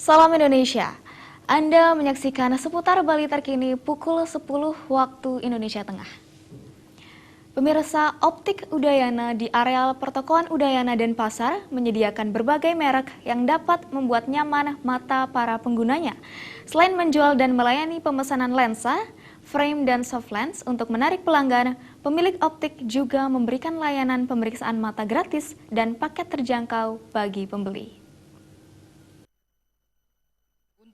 Salam Indonesia. Anda menyaksikan seputar Bali terkini pukul 10 waktu Indonesia Tengah. Pemirsa, Optik Udayana di areal pertokoan Udayana Denpasar menyediakan berbagai merek yang dapat membuat nyaman mata para penggunanya. Selain menjual dan melayani pemesanan lensa, frame dan soft lens untuk menarik pelanggan, pemilik optik juga memberikan layanan pemeriksaan mata gratis dan paket terjangkau bagi pembeli.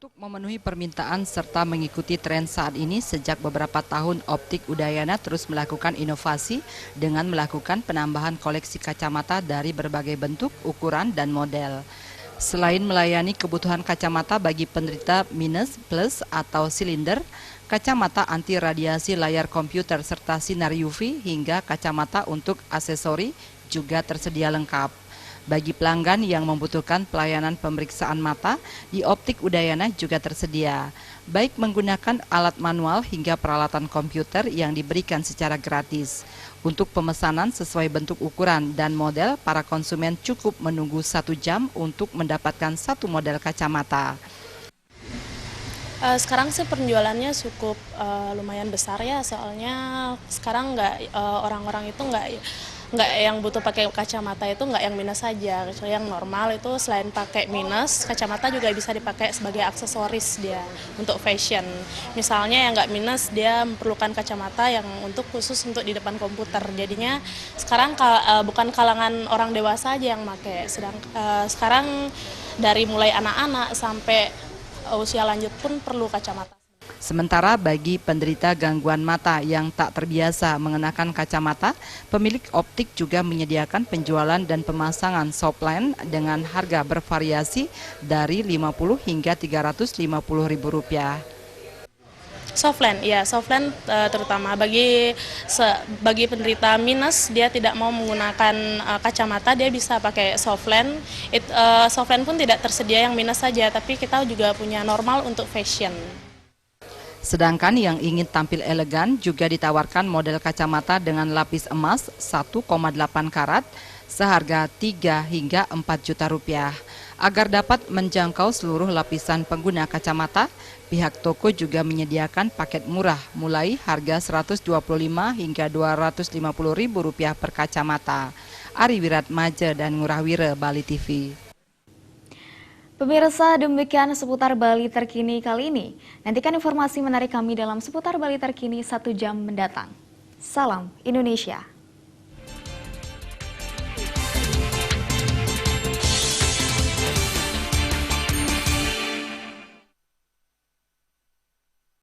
Untuk memenuhi permintaan serta mengikuti tren saat ini, sejak beberapa tahun Optik Udayana terus melakukan inovasi dengan melakukan penambahan koleksi kacamata dari berbagai bentuk, ukuran, dan model. Selain melayani kebutuhan kacamata bagi penderita minus, plus, atau silinder, kacamata anti radiasi layar komputer serta sinar UV hingga kacamata untuk aksesori juga tersedia lengkap. Bagi pelanggan yang membutuhkan pelayanan pemeriksaan mata, di Optik Udayana juga tersedia, baik menggunakan alat manual hingga peralatan komputer yang diberikan secara gratis. Untuk pemesanan sesuai bentuk ukuran dan model, para konsumen cukup menunggu 1 jam untuk mendapatkan satu model kacamata. Sekarang sih penjualannya cukup lumayan besar ya, soalnya sekarang orang-orang itu nggak yang butuh pakai kacamata itu nggak yang minus saja, kecuali yang normal itu selain pakai minus, kacamata juga bisa dipakai sebagai aksesoris dia untuk fashion. Misalnya yang nggak minus dia memerlukan kacamata yang khusus untuk di depan komputer. Jadinya sekarang bukan kalangan orang dewasa aja yang pakai, sekarang dari mulai anak-anak sampai usia lanjut pun perlu kacamata. Sementara bagi penderita gangguan mata yang tak terbiasa mengenakan kacamata, pemilik optik juga menyediakan penjualan dan pemasangan soft lens dengan harga bervariasi dari Rp50 hingga Rp350.000. Softland, ya softland terutama bagi penderita minus, dia tidak mau menggunakan kacamata, dia bisa pakai softland. Softland pun tidak tersedia yang minus saja, tapi kita juga punya normal untuk fashion. Sedangkan yang ingin tampil elegan juga ditawarkan model kacamata dengan lapis emas 1,8 karat seharga 3 hingga 4 juta rupiah. Agar dapat menjangkau seluruh lapisan pengguna kacamata, pihak toko juga menyediakan paket murah mulai harga Rp125 hingga Rp250.000 per kacamata. Ari Wiratmaja dan Ngurah Wira, Bali TV. Pemirsa, demikian seputar Bali terkini kali ini. Nantikan informasi menarik kami dalam seputar Bali terkini 1 jam mendatang. Salam Indonesia.